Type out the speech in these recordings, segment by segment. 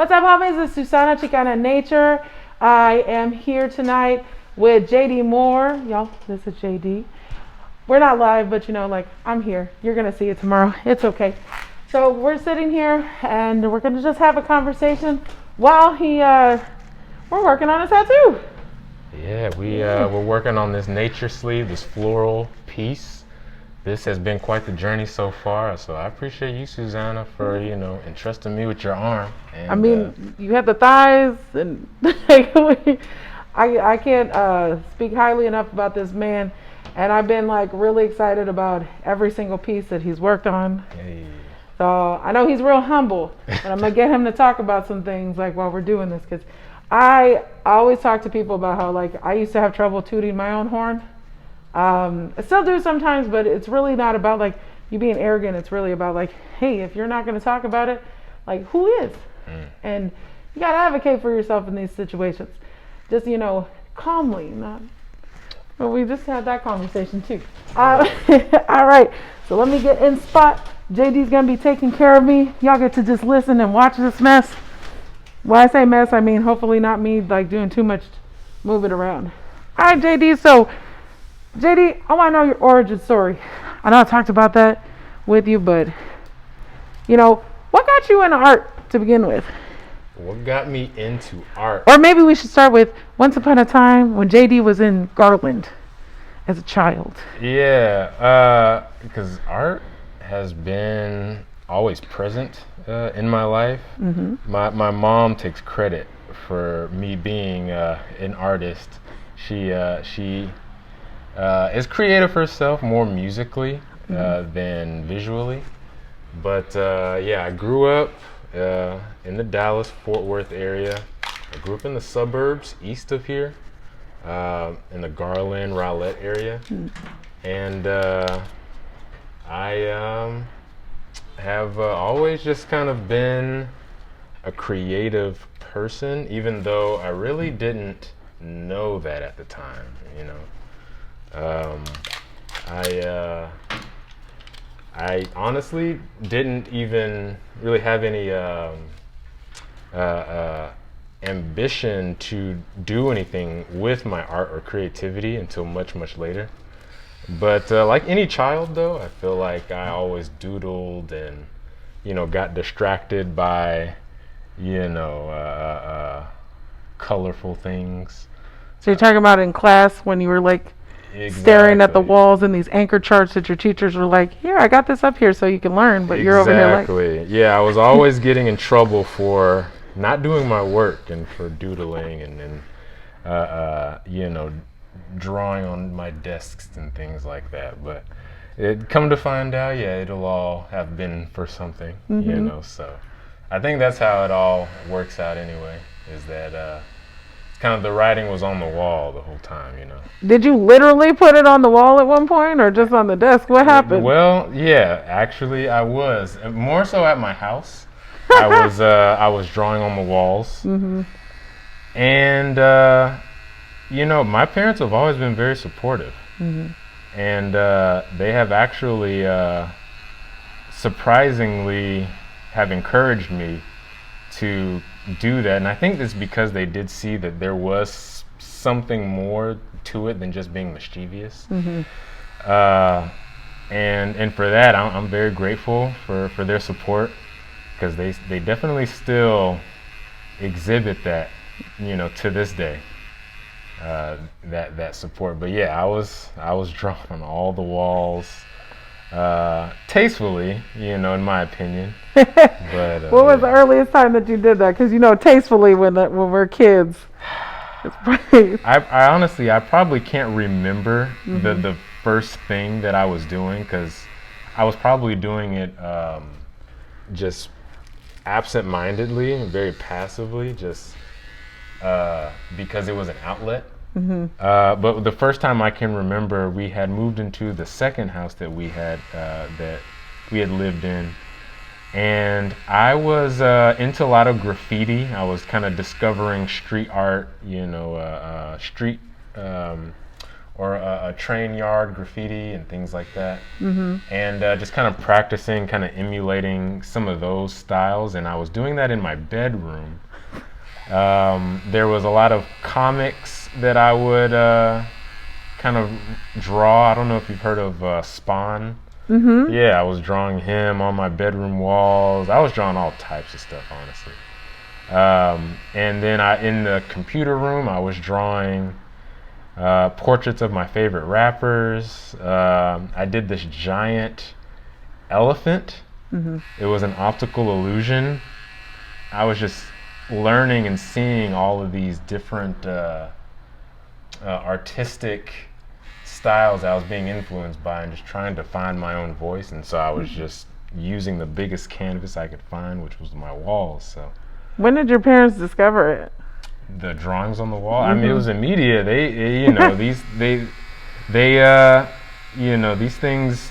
What's up, homies? It's Susana Chicana Nature. I am here tonight with JD Moore. Y'all, this is JD. We're not live, but I'm here. You're going to see it tomorrow. It's okay. So we're sitting here and we're going to just have a conversation while we're working on a tattoo. Yeah, we're working on this nature sleeve, this floral piece. This has been quite the journey so far, so I appreciate you, Susanna, for entrusting me with your arm. And, you have the thighs, and I can't speak highly enough about this man. And I've been really excited about every single piece that he's worked on. Hey. So I know he's real humble, but I'm gonna get him to talk about some things while we're doing this, because I always talk to people about how I used to have trouble tooting my own horn. I still do sometimes, but it's really not about you being arrogant. It's really about hey, if you're not going to talk about it, who is? And you got to advocate for yourself in these situations. Just, calmly, not. But we just had that conversation too. All right. So let me get in spot. JD's going to be taking care of me. Y'all get to just listen and watch this mess. When I say mess, I mean hopefully not me doing too much moving around. All right, JD. So JD, I want to know your origin story. I know I talked about that with you, but what got you into art to begin with? What got me into art? Or maybe we should start with once upon a time when JD was in Garland as a child. Yeah, because art has been always present in my life. Mm-hmm. My mom takes credit for me being an artist. She is creative herself, more musically than visually. But I grew up in the Dallas-Fort Worth area. I grew up in the suburbs east of here, in the Garland, Rowlett area. And I have always just kind of been a creative person, even though I really didn't know that at the time, I honestly didn't even really have any ambition to do anything with my art or creativity until much, much later. But like any child, though, I feel like I always doodled and, got distracted by, colorful things. So you're talking about in class when you were Exactly. Staring at the walls and these anchor charts that your teachers were like, here, I got this up here so you can learn, but you're over here Exactly. Yeah, I was always getting in trouble for not doing my work and for doodling and drawing on my desks and things like that. But it come to find out, it'll all have been for something, so I think that's how it all works out anyway, is that kind of the writing was on the wall the whole time, Did you literally put it on the wall at one point or just on the desk? What happened? Well, yeah, actually I was. More so at my house. I was drawing on the walls. Mm-hmm. And, my parents have always been very supportive. Mm-hmm. And they have actually, surprisingly, have encouraged me to do that, and I think it's because they did see that there was something more to it than just being mischievous. Mm-hmm. And for that, I'm very grateful for their support, because they definitely still exhibit that, to this day. That support. But yeah, I was drawing on all the walls. Tastefully, in my opinion. But what was the earliest time that you did that? Because tastefully when we're kids. I honestly, I probably can't remember the first thing that I was doing, because I was probably doing it just absent-mindedly and very passively, just because it was an outlet. Mm-hmm. But the first time I can remember, we had moved into the second house that we had lived in, and I was into a lot of graffiti. I was kind of discovering street art, street or a train yard graffiti and things like that. And just kind of practicing, kind of emulating some of those styles. And I was doing that in my bedroom. There was a lot of comics that I would kind of draw. I don't know if you've heard of Spawn. Yeah, I was drawing him on my bedroom walls. I was drawing all types of stuff, honestly. And then in the computer room, I was drawing portraits of my favorite rappers. I did this giant elephant. It was an optical illusion. I was just learning and seeing all of these different artistic styles I was being influenced by, and just trying to find my own voice. And so I was just using the biggest canvas I could find, which was my walls. So When did your parents discover it? the drawings on the wall, I mean, it was immediate. They these things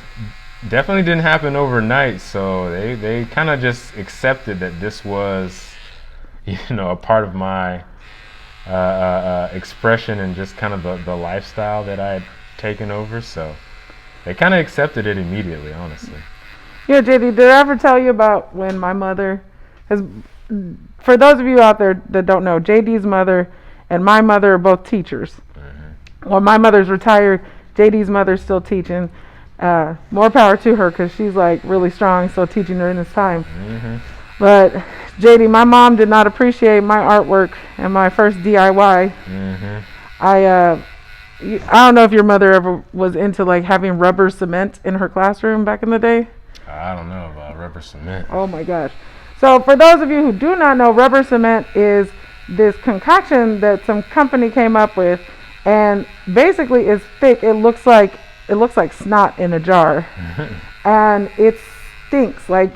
definitely didn't happen overnight. So they kind of just accepted that this was, a part of my expression and just kind of the lifestyle that I had taken over. So they kind of accepted it immediately, honestly. Yeah, JD, did I ever tell you about when my mother has, for those of you out there that don't know, JD's mother and my mother are both teachers. Well, my mother's retired, JD's mother's still teaching. More power to her, because she's like really strong, still teaching during this time. But JD, my mom did not appreciate my artwork and my first DIY. I don't know if your mother ever was into like having rubber cement in her classroom back in the day. I don't know about rubber cement. Oh my gosh. So for those of you who do not know, rubber cement is this concoction that some company came up with, and basically it's thick. It looks like snot in a jar. And it stinks like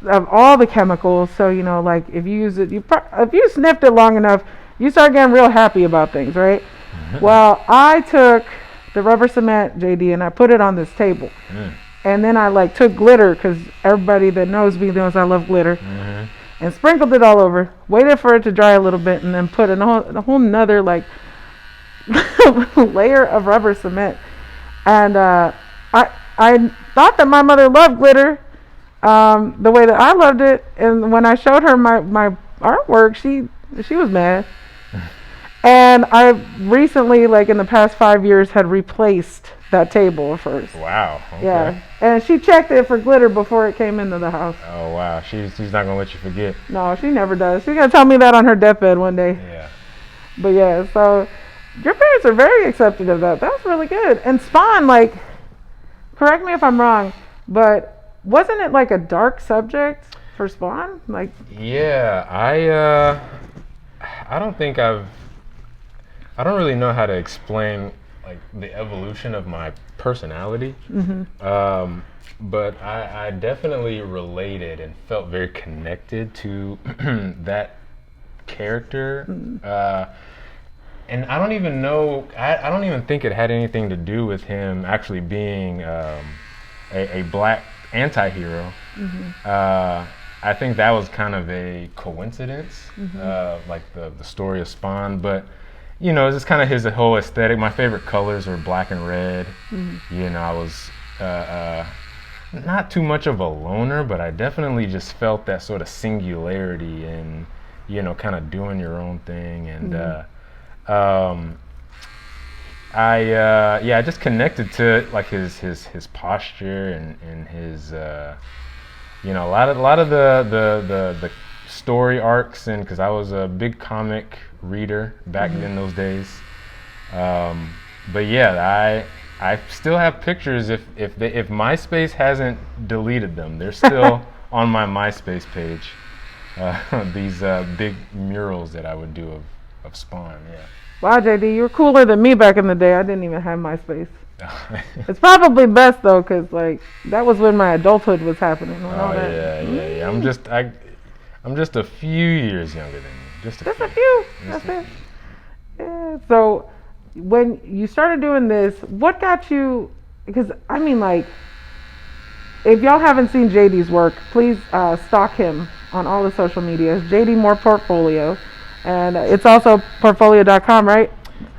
of all the chemicals. So like if you use it, if you sniffed it long enough, you start getting real happy about things, right? Well, I took the rubber cement, JD, and I put it on this table. And then I took glitter, because everybody that knows me knows I love glitter, and sprinkled it all over, waited for it to dry a little bit, and then put a whole nother layer of rubber cement. And I thought that my mother loved glitter the way that I loved it. And when I showed her my artwork, she was mad. And I recently, in the past 5 years, had replaced that table of hers. Wow. Okay. Yeah. And she checked it for glitter before it came into the house. Oh, wow. She's not going to let you forget. No, she never does. She's going to tell me that on her deathbed one day. Yeah. But yeah, so your parents are very accepting of that. That's really good. And Spawn, correct me if I'm wrong, but wasn't it a dark subject for Spawn? Yeah, I don't think I don't really know how to explain the evolution of my personality. But I definitely related and felt very connected to that character. And I don't even know, I don't even think it had anything to do with him actually being a black anti-hero. I think that was kind of a coincidence, the story of Spawn. But it's just kind of his whole aesthetic. My favorite colors are black and red. I was not too much of a loner, but I definitely just felt that sort of singularity and, kind of doing your own thing. And I just connected to his posture and his, a lot of the story arcs, and because I was a big comic reader back in those days. But yeah, I still have pictures. If MySpace hasn't deleted them, they're still on my MySpace page. These big murals that I would do of Spawn. Yeah. Wow, JD, you were cooler than me back in the day. I didn't even have MySpace. It's probably best though, because that was when my adulthood was happening. Yeah. I'm just a few years younger than you. Just a few. That's it. Yeah. So when you started doing this, what got you? Because if y'all haven't seen JD's work, please stalk him on all the social medias. JD Moore Portfolio, and it's also portfolio.com, right?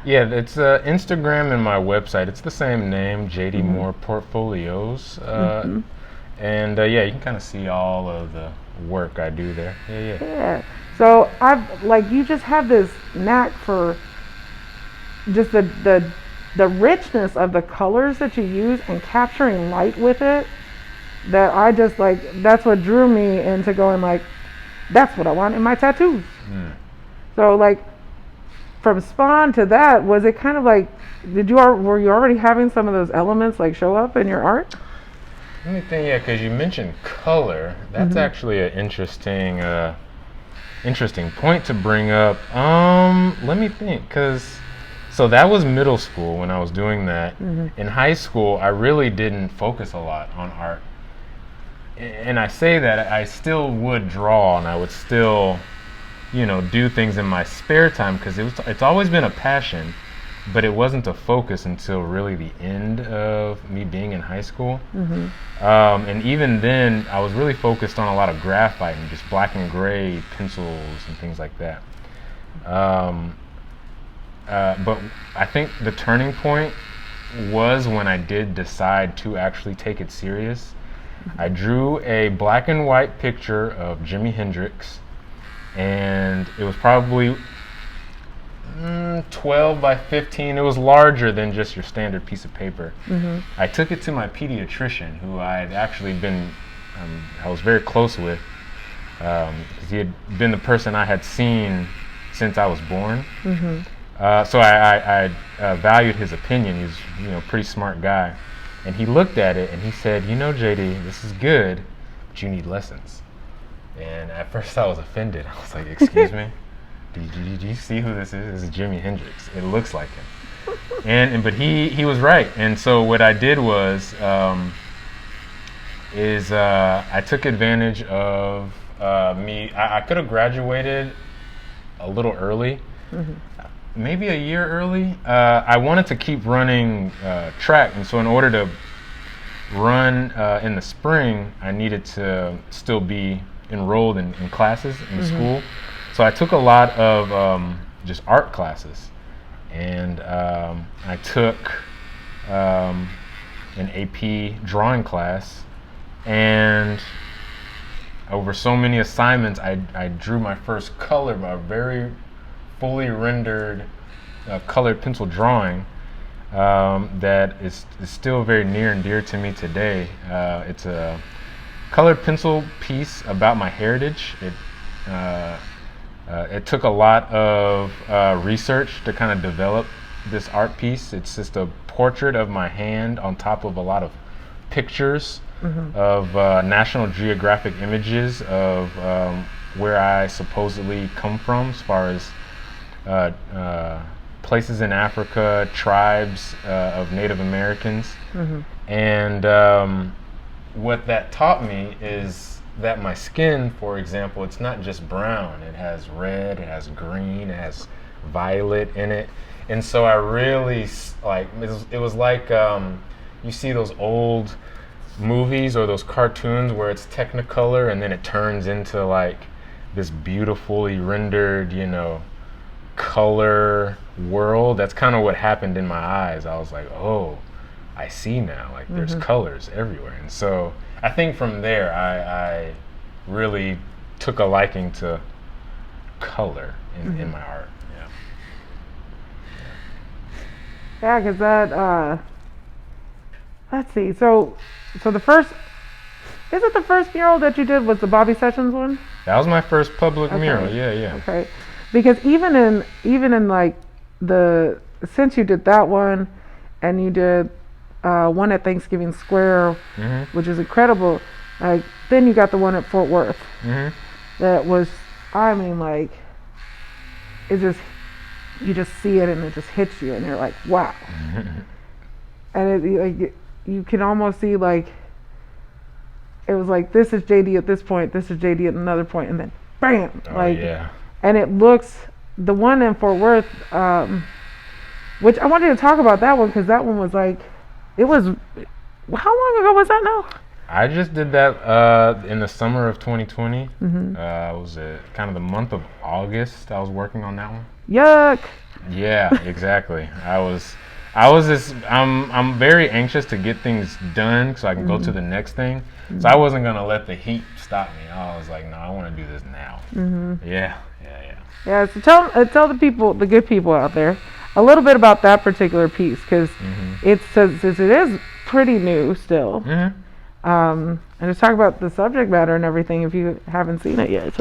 Yeah, it's Instagram and my website. It's the same name, JD Moore Portfolios. And yeah, you can kind of see all of the work I do there. Yeah, yeah. Yeah. So I've like you just have this knack for just the richness of the colors that you use and capturing light with it. That I just like that's what drew me into going like that's what I want in my tattoos. Mm. So like from Spawn to that, was it kind of like were you already having some of those elements like show up in your art? Let me think, yeah, because you mentioned color. That's actually an interesting point to bring up. Let me think, because so that was middle school when I was doing that. In high school, I really didn't focus a lot on art. And I say that I still would draw and I would still, do things in my spare time because it's always been a passion, but it wasn't a focus until really the end of me being in high school. And even then, I was really focused on a lot of graphite and just black and gray pencils and things like that. But I think the turning point was when I did decide to actually take it serious. I drew a black and white picture of Jimi Hendrix, and it was probably 12 by 15. It was larger than just your standard piece of paper. I took it to my pediatrician, who I had actually I was very close with, because he had been the person I had seen since I was born. So I valued his opinion. He's a pretty smart guy. And he looked at it and he said, JD, this is good, but you need lessons. And at first I was offended. I was like, excuse me? Do you see who this is? This is Jimi Hendrix. It looks like him. But he was right. And so what I did was I took advantage of me. I could have graduated a little early. Maybe a year early. I wanted to keep running track, and so in order to run in the spring, I needed to still be enrolled in classes in school. So I took a lot of just art classes, and I took an AP drawing class, and over so many assignments, I drew my first color by a very fully rendered colored pencil drawing that is still very near and dear to me today. It's a colored pencil piece about my heritage. It took a lot of research to kind of develop this art piece. It's just a portrait of my hand on top of a lot of pictures of National Geographic images of where I supposedly come from, as far as places in Africa, tribes of Native Americans. And what that taught me is that my skin, for example, it's not just brown. It has red, it has green, it has violet in it. And so I really, it was like, you see those old movies or those cartoons where it's Technicolor and then it turns into like this beautifully rendered, color world. That's kind of what happened in my eyes. I was like, oh, I see now. Like there's colors everywhere. And so I think from there, I really took a liking to color in my art. Yeah, because that, let's see. So the first, is it the first mural that you did was the Bobby Sessions one? That was my first public mural. Yeah. Okay. Because even in like since you did that one, and you did one at Thanksgiving Square, which is incredible. Like then you got the one at Fort Worth. That was, I mean, like it just, you just see it and it just hits you and you're like, wow. And like you can almost see like it was like, this is JD at this point, this is JD at another point, and then bam, and it looks, the one in Fort Worth, which I wanted to talk about that one because that one was like, it was, how long ago was that now? I just did that in the summer of 2020. It was kind of the month of August. I was working on that one. Yuck. Yeah, exactly. I'm very anxious to get things done so I can go to the next thing. So I wasn't gonna let the heat stop me. I was like, no, I want to do this now. Yeah. Yeah, so tell the people, the good people out there, a little bit about that particular piece, because it is pretty new still. And just talk about the subject matter and everything if you haven't seen it yet.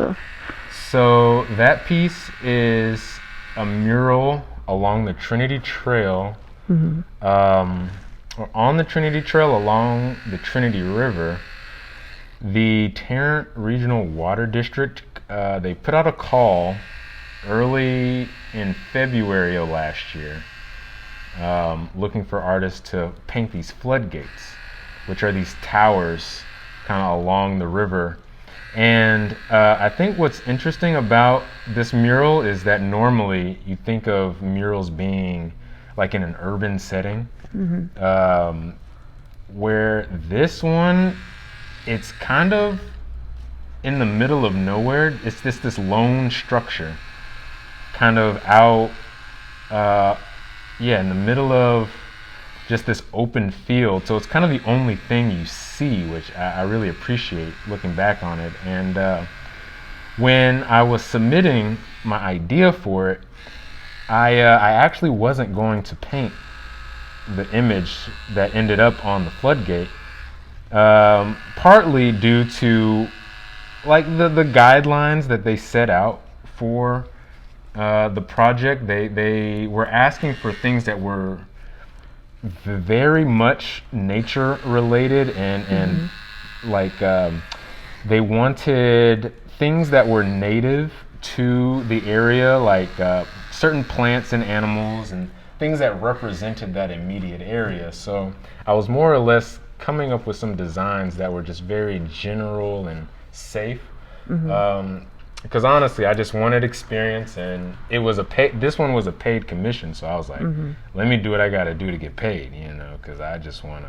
So that piece is a mural along the Trinity Trail, or on the Trinity Trail along the Trinity River. The Tarrant Regional Water District, they put out a call early in February of last year, looking for artists to paint these floodgates, which are these towers kind of along the river. And I think what's interesting about this mural is that normally you think of murals being like in an urban setting, where this one, it's kind of in the middle of nowhere. It's this lone structure, kind of out, in the middle of just this open field. So it's kind of the only thing you see, which I really appreciate looking back on it. And when I was submitting my idea for it, I actually wasn't going to paint the image that ended up on the floodgate, partly due to like the guidelines that they set out for the project. They were asking for things that were very much nature related, and like they wanted things that were native to the area, like certain plants and animals and things that represented that immediate area. So I was more or less coming up with some designs that were just very general and safe, because honestly I just wanted experience, and it was this one was a paid commission, so I was like, let me do what I got to do to get paid, because I just want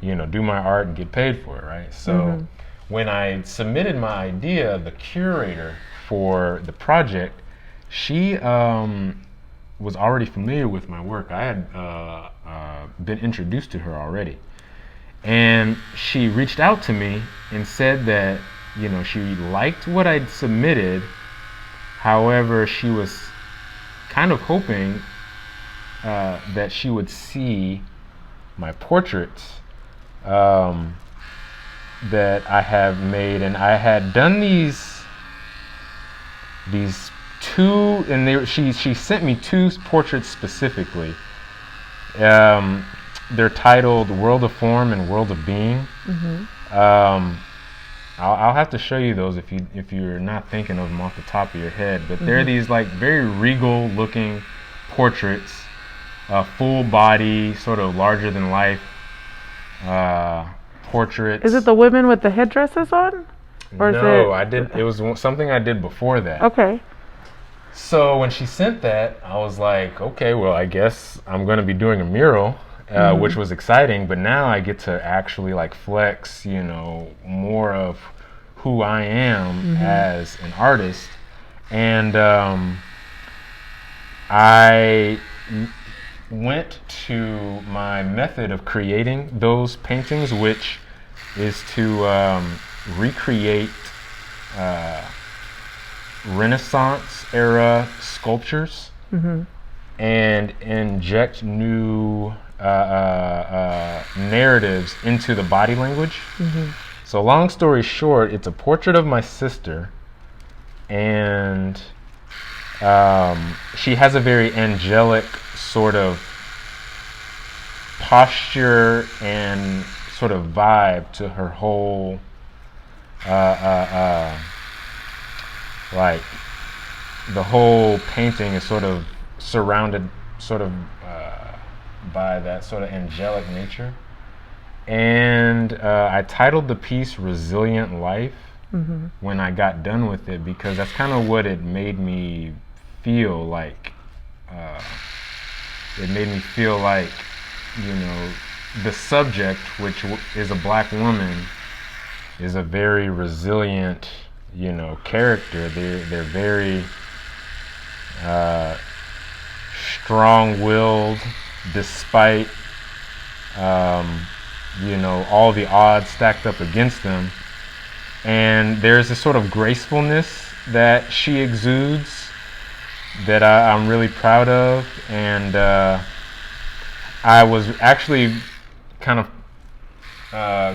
to do my art and get paid for it, right? So when I submitted my idea, the curator for the project, she was already familiar with my work. I had been introduced to her already, and she reached out to me and said that she liked what I'd submitted. However, she was kind of hoping that she would see my portraits that I have made, and I had done these two, and she sent me two portraits specifically. They're titled World of Form and World of Being. I'll have to show you those if you're not thinking of them off the top of your head, but they're these like very regal looking portraits, full body, sort of larger than life portraits. Is it the women with the headdresses on? Or no, I did. It was something I did before that. Okay. So when she sent that, I was like, okay, well, I guess I'm going to be doing a mural, which was exciting. But now I get to actually like flex, more of who I am as an artist. And I went to my method of creating those paintings, which is to recreate Renaissance era sculptures and inject new narratives into the body language. So long story short, it's a portrait of my sister, and she has a very angelic sort of posture and sort of vibe to her whole like the whole painting is sort of surrounded by that sort of angelic nature. And I titled the piece Resilient Life when I got done with it, because that's kind of what it made me feel like. It made me feel like, the subject, which is a black woman, is a very resilient, character. They're very strong-willed, despite all the odds stacked up against them. And there's a sort of gracefulness that she exudes that I'm really proud of. And I was actually kind of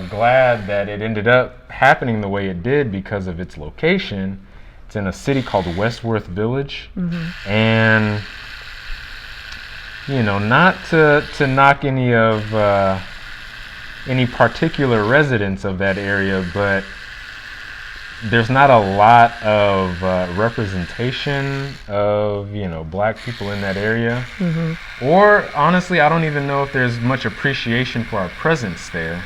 glad that it ended up happening the way it did because of its location. It's in a city called Westworth Village. And not to knock any particular residents of that area, but there's not a lot of representation of black people in that area. Or honestly, I don't even know if there's much appreciation for our presence there,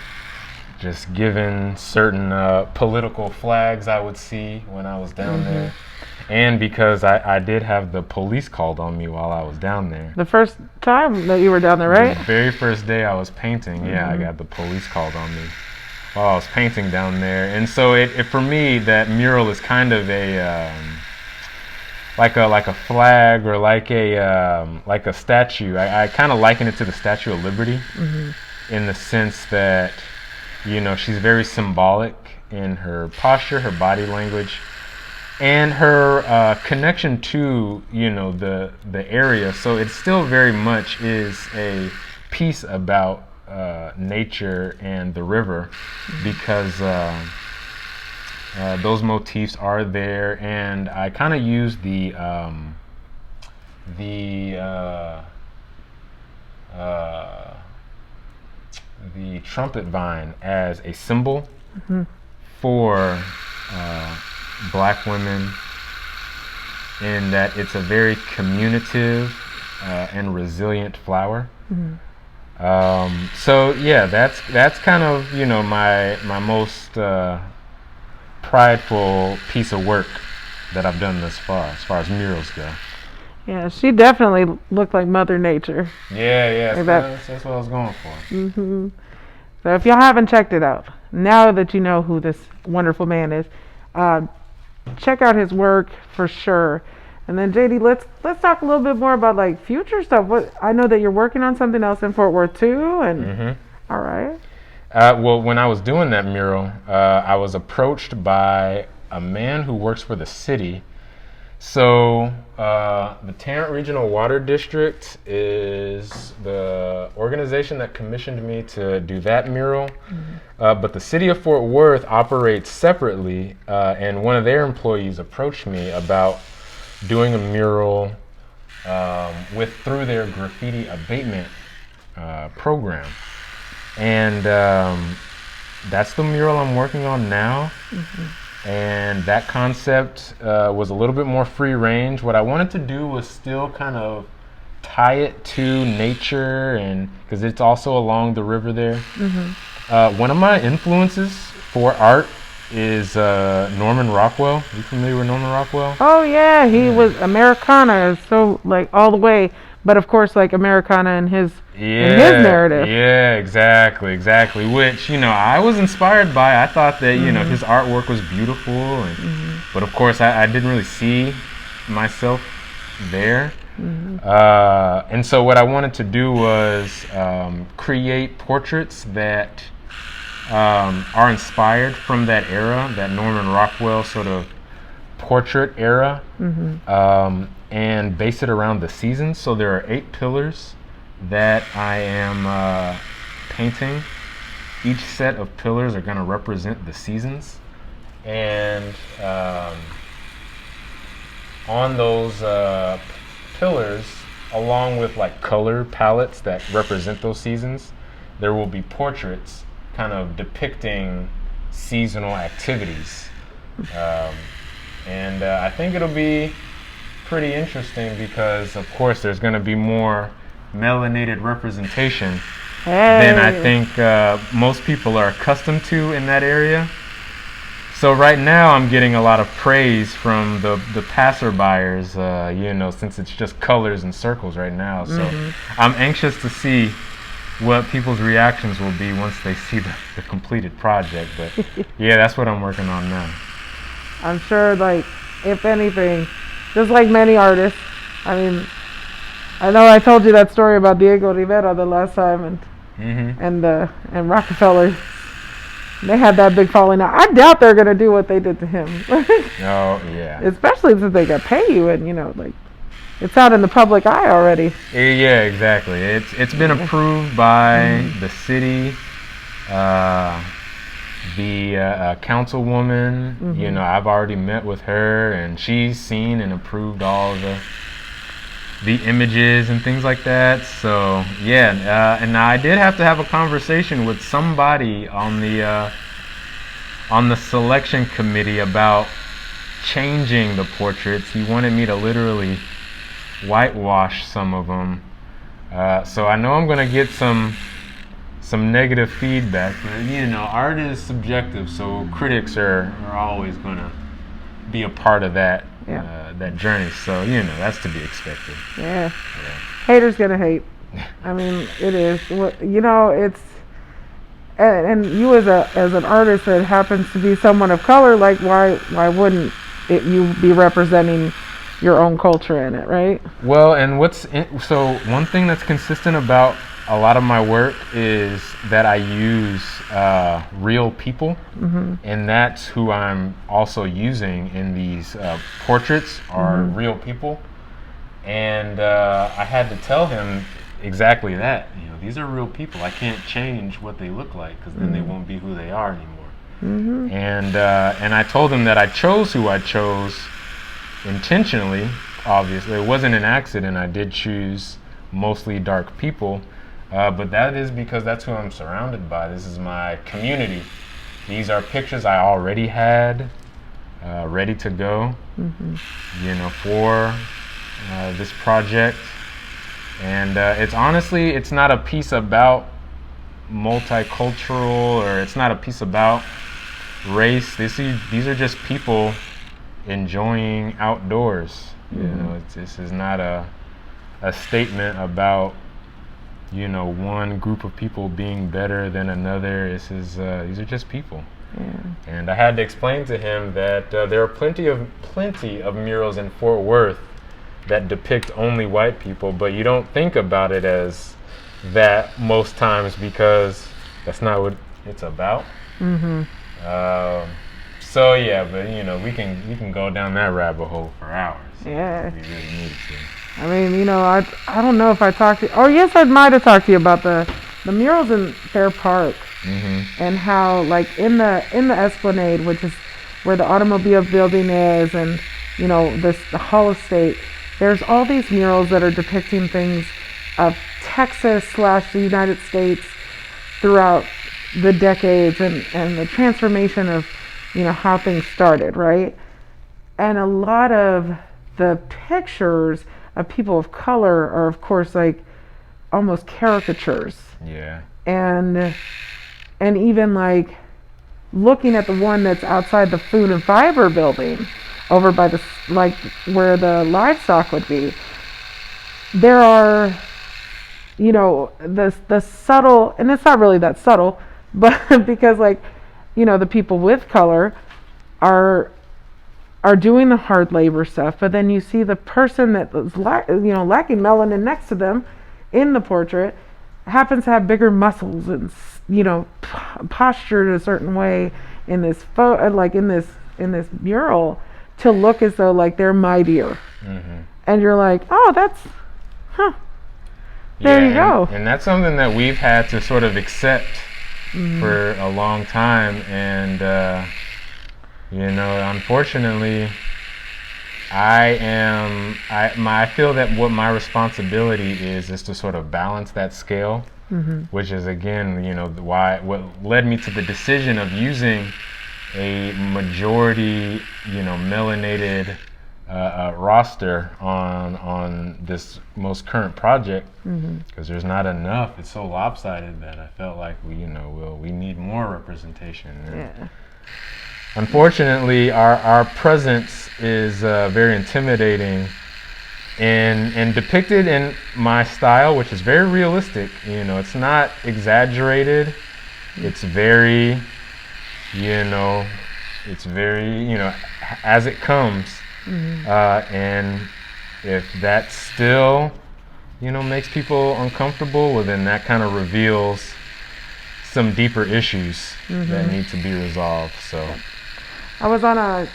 just given certain political flags I would see when I was down there. And because I did have the police called on me while I was down there. The first time that you were down there, right? The very first day I was painting, I got the police called on me while I was painting down there. And so it for me, that mural is kind of a like a flag or like a statue. I kind of liken it to the Statue of Liberty in the sense that she's very symbolic in her posture, her body language, and her connection to the area. So it still very much is a piece about nature and the river, because those motifs are there. And I kind of use the trumpet vine as a symbol for black women, in that it's a very communicative and resilient flower. So yeah, that's kind of my most prideful piece of work that I've done thus far, as far as murals go. Yeah, she definitely looked like Mother Nature. Yeah, that's what I was going for. So if y'all haven't checked it out, now that you know who this wonderful man is, check out his work for sure. And then JD, let's talk a little bit more about like future stuff. What I know that you're working on something else in Fort Worth too, and all right. Well, when I was doing that mural, I was approached by a man who works for the city. So the Tarrant Regional Water District is the organization that commissioned me to do that mural. But the city of Fort Worth operates separately, and one of their employees approached me about doing a mural through their graffiti abatement program. And that's the mural I'm working on now. And that concept was a little bit more free range. What I wanted to do was still kind of tie it to nature, and because it's also along the river there. One of my influences for art is Norman Rockwell. Are you familiar with Norman Rockwell? Oh yeah, he was Americana, so like all the way. But of course, like Americana in his narrative. Yeah, exactly. Which I was inspired by. I thought that his artwork was beautiful, but of course I didn't really see myself there. And so what I wanted to do was create portraits that are inspired from that era, that Norman Rockwell sort of portrait era, and base it around the seasons. So there are 8 pillars that I am painting. Each set of pillars are going to represent the seasons, and on those pillars, along with like color palettes that represent those seasons, there will be portraits kind of depicting seasonal activities. And I think it'll be pretty interesting because, of course, there's going to be more melanated representation than I think most people are accustomed to in that area. So right now I'm getting a lot of praise from the passerbyers, since it's just colors and circles right now. So I'm anxious to see what people's reactions will be once they see the completed project. But yeah, that's what I'm working on now. I'm sure, like, if anything, just like many artists, I mean, I know I told you that story about Diego Rivera the last time, and Rockefeller. They had that big falling out. I doubt they're gonna do what they did to him. Oh yeah. Especially since they got pay you, and like it's out in the public eye already. Yeah, exactly. It's been approved by the city, the councilwoman. You know, I've already met with her, and she's seen and approved all the images and things like that. So yeah, and I did have to have a conversation with somebody on the selection committee about changing the portraits. He wanted me to literally whitewash some of them. So I know I'm gonna get some negative feedback, but you know, art is subjective, so critics are always gonna be a part of that. That journey, so you know that's to be expected. Yeah. Haters gonna hate. I mean, it is. You know, it's and you as an artist that happens to be someone of color, like why wouldn't you be representing your own culture in it, right? Well, and so one thing that's consistent about a lot of my work is that I use real people, and that's who I'm also using in these portraits are real people. And I had to tell him exactly that. You know, these are real people. I can't change what they look like because then they won't be who they are anymore. And I told him that I chose who I chose intentionally. Obviously, it wasn't an accident. I did choose mostly dark people. But that is because that's who I'm surrounded by. This is my community. These are pictures I already had ready to go, you know, for this project. And it's not a piece about multicultural, or it's not a piece about race. These are just people enjoying outdoors. You know, this is not a statement about, you know, one group of people being better than another. These are just people. And I had to explain to him that there are plenty of murals in Fort Worth that depict only white people, but you don't think about it as that most times because that's not what it's about. So yeah, but you know, we can go down that rabbit hole for hours. Yeah. We really needed to. I mean, you know, I don't know if I talked to you. Oh, yes, I might have talked to you about the murals in Fair Park, and how, like, in the Esplanade, which is where the automobile building is, and you know, the Hall of State. There's all these murals that are depicting things of Texas / the United States throughout the decades, and the transformation of, you know, how things started, right? And a lot of the pictures of people of color are, of course, like almost caricatures. Yeah. And even like looking at the one that's outside the Food and Fiber building, over by the, like, where the livestock would be, there are, you know, the subtle, and it's not really that subtle, but because, like, you know, the people with color are doing the hard labor stuff, but then you see the person that is lacking melanin next to them in the portrait happens to have bigger muscles and, you know, postured a certain way in this in this mural to look as though like they're mightier. And you're like, oh, that's there you go. And that's something that we've had to sort of accept for a long time, and you know, unfortunately, I feel that what my responsibility is to sort of balance that scale, which is, again, you know, what led me to the decision of using a majority, you know, melanated roster on this most current project, because there's not enough. It's so lopsided that I felt like we need more representation. And unfortunately, our presence is very intimidating and depicted in my style, which is very realistic. You know, it's not exaggerated. It's very, you know, it's very, you know, as it comes. And if that still, you know, makes people uncomfortable, well, then that kind of reveals some deeper issues that need to be resolved. So I was on a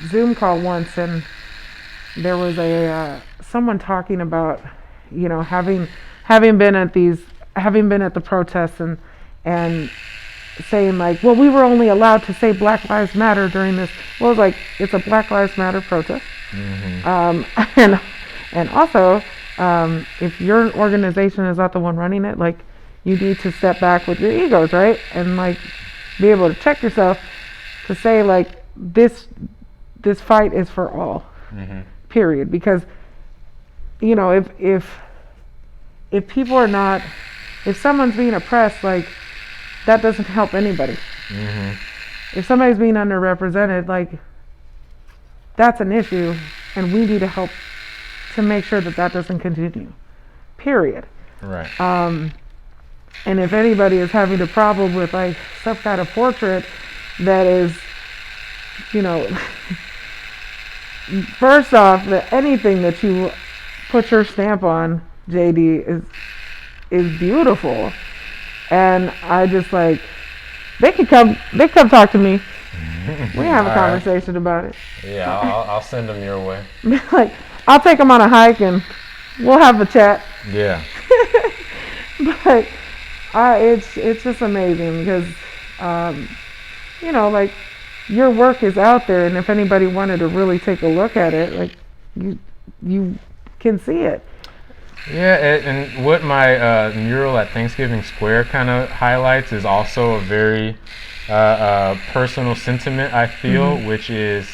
Zoom call once, and there was someone talking about, you know, having been at the protests and saying like, well, we were only allowed to say Black Lives Matter during this. Well, it's like, it's a Black Lives Matter protest. And also, if your organization is not the one running it, like, you need to step back with your egos, right? And like, be able to check yourself to say like, this fight is for all, period. Because, you know, if people are not, if someone's being oppressed, like, that doesn't help anybody. If somebody's being underrepresented, like, that's an issue, and we need to help to make sure that doesn't continue, period. right. And if anybody is having a problem with like some kind of portrait that is, you know, first off, that anything that you put your stamp on, JD, is beautiful. And I just like, they can come talk to me. We have a conversation about it. Yeah, I'll send them your way. Like, I'll take them on a hike and we'll have a chat. Yeah. But it's just amazing because, you know, like, your work is out there, and if anybody wanted to really take a look at it, like, you can see it. Yeah, and what my mural at Thanksgiving Square kind of highlights is also a very personal sentiment, I feel, which is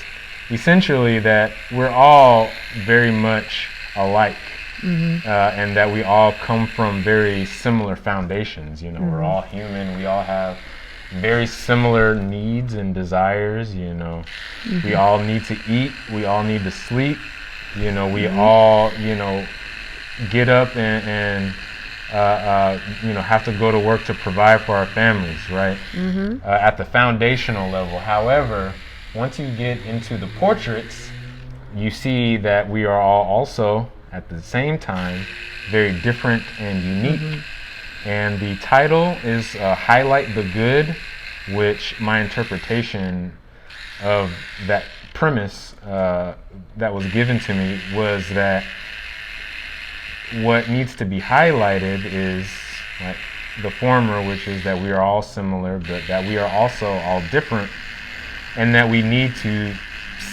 essentially that we're all very much alike. And that we all come from very similar foundations. You know, we're all human. We all have very similar needs and desires. You know, we all need to eat. We all need to sleep. You know, we all, you know, get up and you know, have to go to work to provide for our families, right? At the foundational level. However, once you get into the portraits, you see that we are all also, at the same time, very different and unique. And the title is Highlight the Good, which my interpretation of that premise that was given to me was that what needs to be highlighted is like the former, which is that we are all similar, but that we are also all different, and that we need to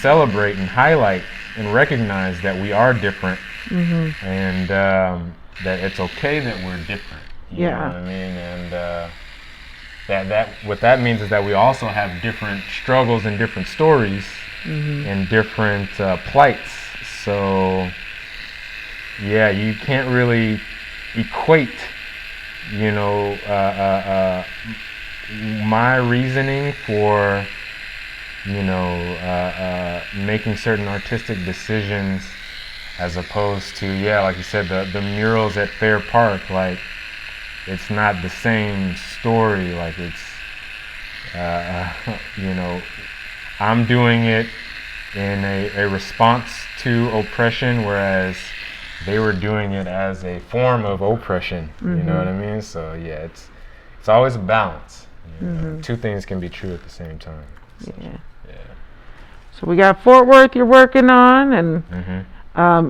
celebrate and highlight and recognize that we are different. And that it's okay that we're different. You know what I mean? And that what that means is that we also have different struggles and different stories and different plights. So yeah, you can't really equate, you know, my reasoning for, you know, making certain artistic decisions, as opposed to, yeah, like you said, the murals at Fair Park. Like, it's not the same story. Like, it's, you know, I'm doing it in a response to oppression, whereas they were doing it as a form of oppression. You know what I mean? So yeah, it's always a balance. You know? Two things can be true at the same time. So, yeah. So we got Fort Worth you're working on, and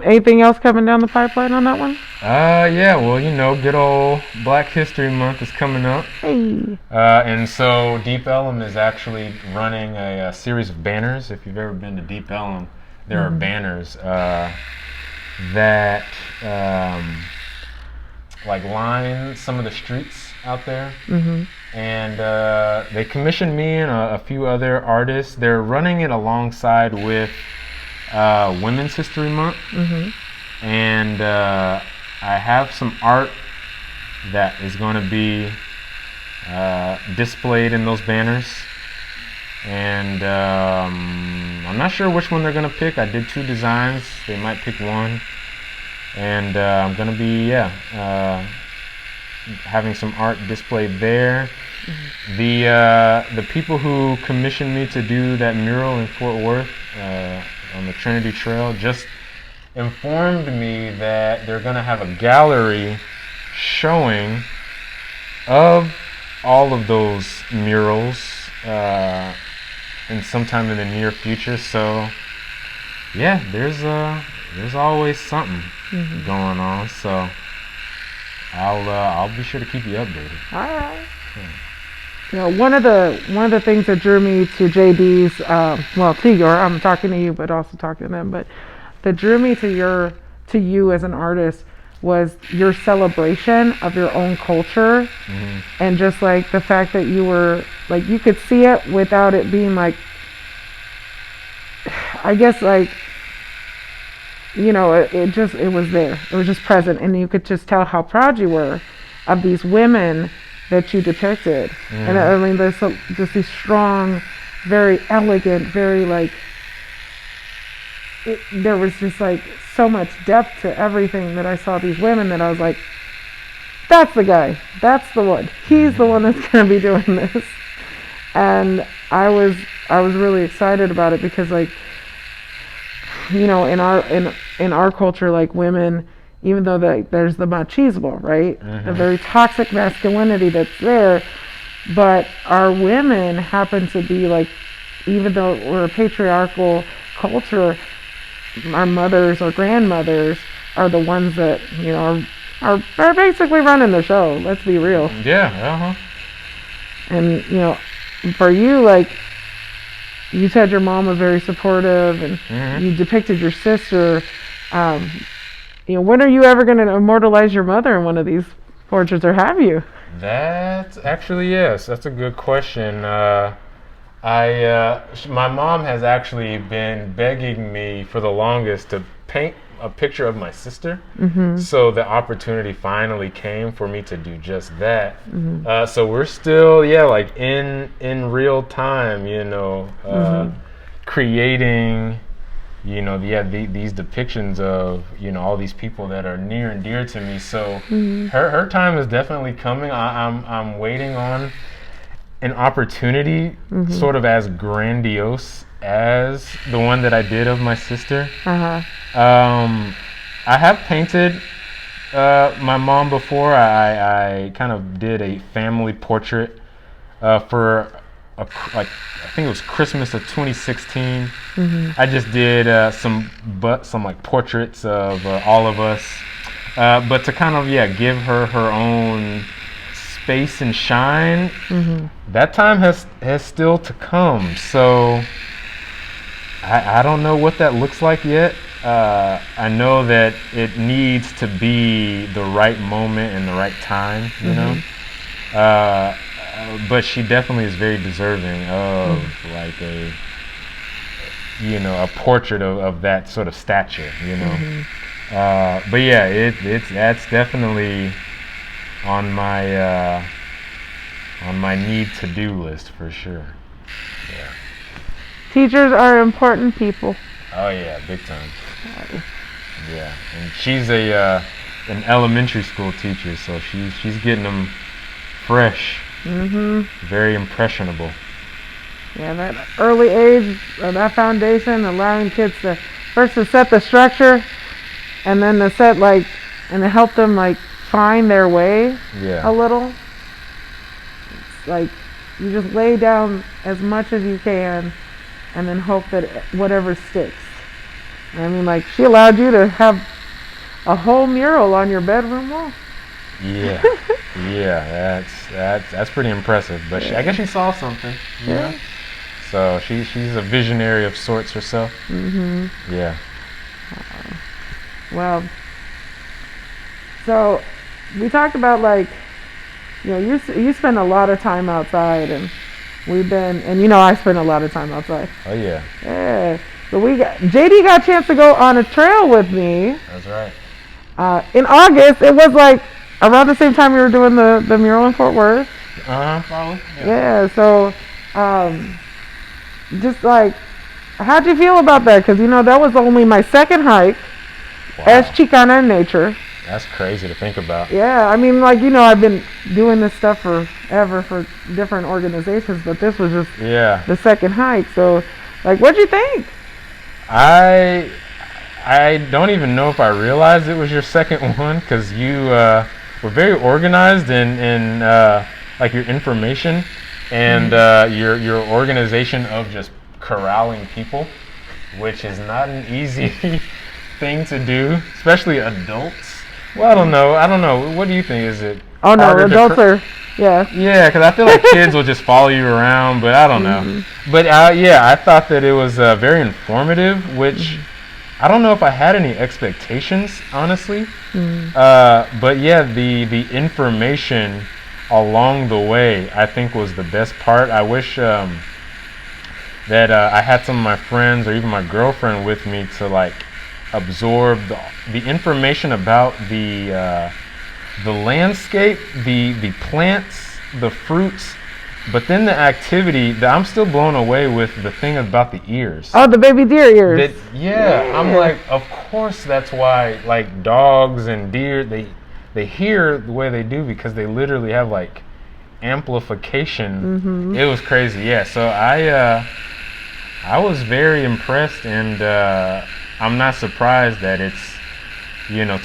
anything else coming down the pipeline on that one? Yeah, well, you know, good old Black History Month is coming up. Hey. And so Deep Ellum is actually running a series of banners. If you've ever been to Deep Ellum, there are banners that like line some of the streets out there. And they commissioned me and a few other artists. They're running it alongside with Women's History Month. And I have some art that is going to be displayed in those banners. And I'm not sure which one they're going to pick. I did 2 designs. They might pick one. and I'm gonna be having some art displayed there. The people who commissioned me to do that mural in Fort Worth on the Trinity Trail just informed me that they're gonna have a gallery showing of all of those murals in sometime in the near future. So yeah, there's always something going on. So I'll be sure to keep you updated. All right. You know, one of the things that drew me to JD's, well, to your, I'm talking to you, but also talking to them, but that drew me to you as an artist was your celebration of your own culture, and just like the fact that you were like, you could see it without it being like, I guess like, you know, it was there. It was just present, and you could just tell how proud you were of these women that you depicted. And I mean, there's just these strong, very elegant, very like, there was just like so much depth to everything that I saw these women that I was like, that's the guy, that's the one, he's the one that's going to be doing this. And I was really excited about it because, like, you know, in our culture, like, women, even though there's the machismo, right, the very toxic masculinity that's there, but our women happen to be like, even though we're a patriarchal culture, our mothers or grandmothers are the ones that, you know, are basically running the show. Let's be real. Yeah. And, you know, for you, like, you said your mom was very supportive, and you depicted your sister. You know, when are you ever going to immortalize your mother in one of these portraits, or have you? That's actually, yes, that's a good question. My mom has actually been begging me for the longest to paint a picture of my sister. So the opportunity finally came for me to do just that. So we're still, like in real time, you know, creating, you know, these depictions of, you know, all these people that are near and dear to me. So her time is definitely coming. I'm waiting on an opportunity sort of as grandiose as the one that I did of my sister. I have painted my mom before. I kind of did a family portrait for I think it was Christmas of 2016. I just did some like portraits of all of us, but to kind of give her her own space and shine. That time has still to come. So I don't know what that looks like yet. I know that it needs to be the right moment and the right time, you know. But she definitely is very deserving of like a portrait of that sort of stature, you know. But yeah, that's definitely on my need to do list for sure. Yeah. Teachers are important people. Oh yeah, big time. Yeah, and she's an elementary school teacher, so she's getting them fresh. Very impressionable. Yeah, that early age, that foundation, allowing kids to first to set the structure, and then to set and to help them find their way a little. It's like you just lay down as much as you can, and then hope that whatever sticks. I mean, she allowed you to have a whole mural on your bedroom wall. Yeah, yeah, that's pretty impressive. But I guess she saw something, you know? So she's a visionary of sorts herself. Yeah. Well, so we talked about you spend a lot of time outside, and I spend a lot of time outside. Oh yeah. Yeah. So JD got a chance to go on a trail with me. That's right. In August, it was around the same time we were doing the mural in Fort Worth. Probably. Yeah. So, just how'd you feel about that? Because that was only my second hike, Es Chicana in nature. That's crazy to think about. Yeah, I mean, like, I've been doing this stuff forever for different organizations, but this was just the second hike. So, like, what'd you think? I don't even know if I realized it was your second one, because you were very organized in like your information and your organization of just corralling people, which is not an easy thing to do, especially adults. Well, I don't know. What do you think? Is it? Oh no, adults are. Yeah. Yeah, because I feel like kids will just follow you around, but I don't know. But I thought that it was very informative, which I don't know if I had any expectations, honestly. But yeah, the information along the way, I think, was the best part. I wish that I had some of my friends or even my girlfriend with me to like absorb the information about the landscape, the plants, the fruits, but then the activity. I'm still blown away with the thing about the ears. Oh, the baby deer ears. I'm like, of course that's why like dogs and deer, they hear the way they do because they literally have like amplification. It was crazy. Yeah, so I was very impressed, and I'm not surprised that it's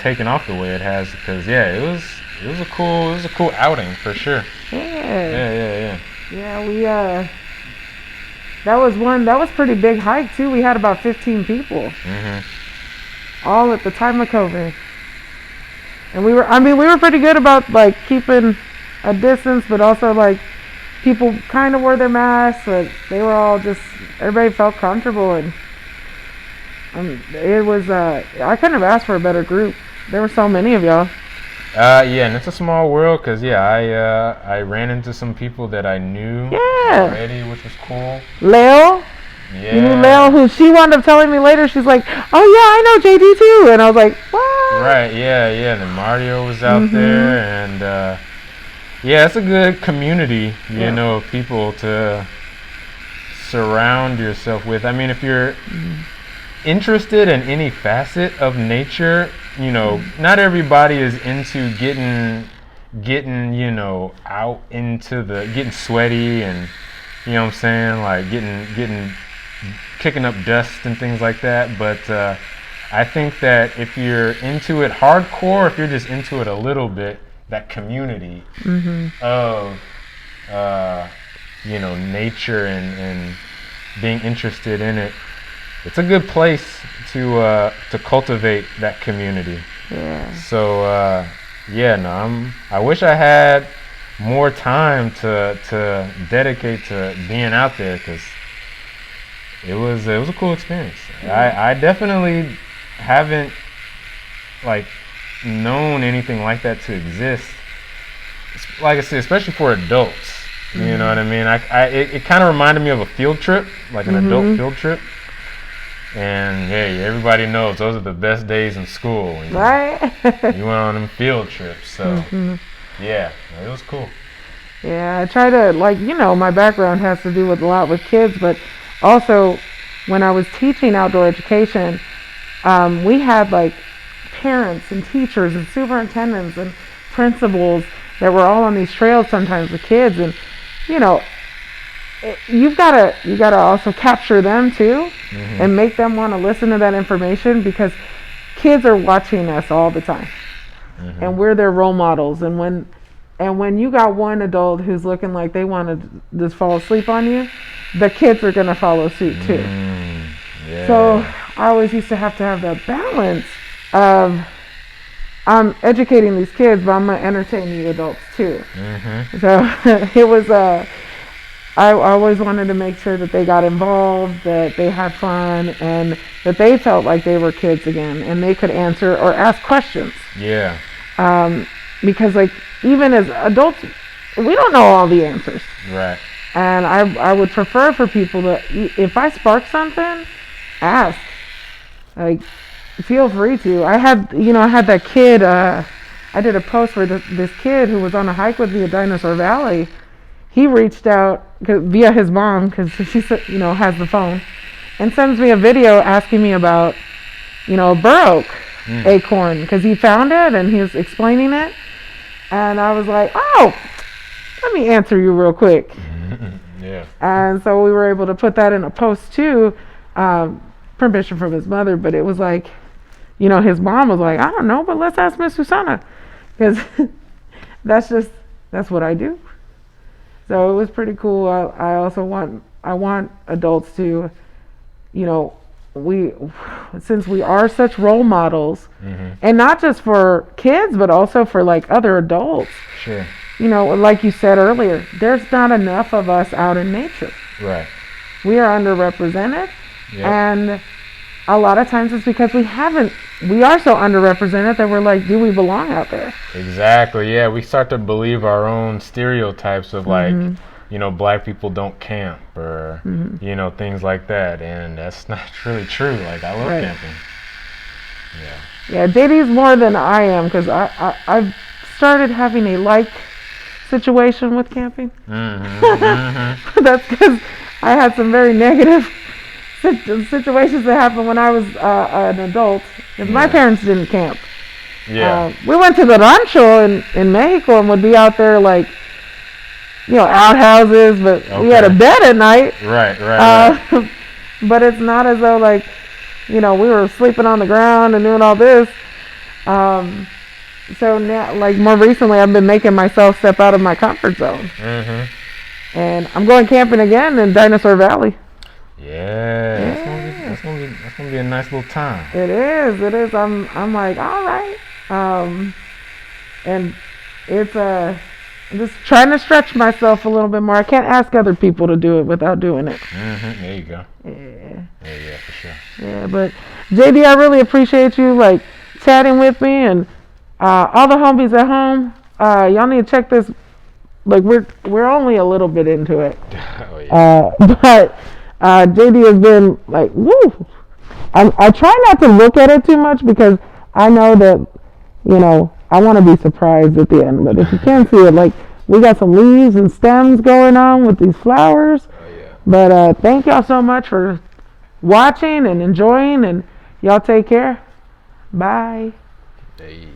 taken off the way it has, because it was a cool outing for sure. Yeah, we that was pretty big hike too. We had about 15 people, all at the time of COVID, and we were pretty good about like keeping a distance, but also like people kind of wore their masks, but they were all everybody felt comfortable, and it was I couldn't have asked for a better group. There were so many of y'all. And it's a small world, because I ran into some people that I knew already, which was cool. Leo? Yeah. You knew Leo, who she wound up telling me later, she's like, oh yeah, I know JD too. And I was like, what? Right, yeah. And then Mario was out there, and it's a good community, you know, of people to surround yourself with. I mean, if you're interested in any facet of nature, not everybody is into getting out into getting sweaty and, what I'm saying, like kicking up dust and things like that. But I think that if you're into it hardcore, if you're just into it a little bit, that community of nature and being interested in it, it's a good place to cultivate that community. Yeah. So I wish I had more time to dedicate to being out there, because it was a cool experience. I definitely haven't like known anything like that to exist. Like I said, especially for adults. You know what I mean? It kind of reminded me of a field trip, like an adult field trip. And hey, everybody knows those are the best days in school. Right? You went on them field trips, so it was cool. Yeah, I try to, like, my background has to do with a lot with kids, but also when I was teaching outdoor education, we had like parents and teachers and superintendents and principals that were all on these trails sometimes with kids, and you gotta also capture them too, and make them want to listen to that information, because kids are watching us all the time, and we're their role models. And when you got one adult who's looking like they want to just fall asleep on you, the kids are gonna follow suit too. So I always used to have that balance of, I'm educating these kids, but I'm gonna entertain you adults too. So it was I always wanted to make sure that they got involved, that they had fun, and that they felt like they were kids again, and they could answer or ask questions. Yeah. Because like, even as adults, we don't know all the answers. Right. And I would prefer for people to, if I spark something, ask. Like, feel free to. I had that kid, I did a post where this kid who was on a hike with me at Dinosaur Valley, he reached out via his mom, because she has the phone, and sends me a video asking me about, a bur oak. acorn because he found it and he was explaining it. And I was like, oh, let me answer you real quick. Yeah. And so we were able to put that in a post too, permission from his mother. But it was like, you know, his mom was like, I don't know, but let's ask Miss Susana. Because that's what I do. So it was pretty cool. I also want adults to, you know, since we are such role models, and not just for kids, but also for like other adults. Sure. You know, like you said earlier, there's not enough of us out in nature. Right. We are underrepresented, and a lot of times it's because we are so underrepresented that we're like, do we belong out there? Exactly. Yeah, we start to believe our own stereotypes of like, you know, black people don't camp or you know, things like that, and that's not really true. Like, I love camping. Yeah, JD's more than I am because I've started having a like situation with camping. That's because I had some very negative situations that happened when I was an adult. Because my parents didn't camp. Yeah. We went to the rancho in Mexico and would be out there like, you know, outhouses, but we had a bed at night. Right. But it's not as though like, you know, we were sleeping on the ground and doing all this. So now, like more recently, I've been making myself step out of my comfort zone. And I'm going camping again in Dinosaur Valley. Yeah. That's gonna be a nice little time. It is. I'm like, all right. And it's I'm just trying to stretch myself a little bit more. I can't ask other people to do it without doing it. There you go. Yeah, for sure. Yeah, but JD, I really appreciate you like chatting with me, and all the homies at home. Y'all need to check this. Like we're only a little bit into it. But JD has been like, woo. I try not to look at it too much because I know that, you know, I want to be surprised at the end. But if you can't see it, like we got some leaves and stems going on with these flowers. But thank y'all so much for watching and enjoying, and y'all take care. Bye. Hey.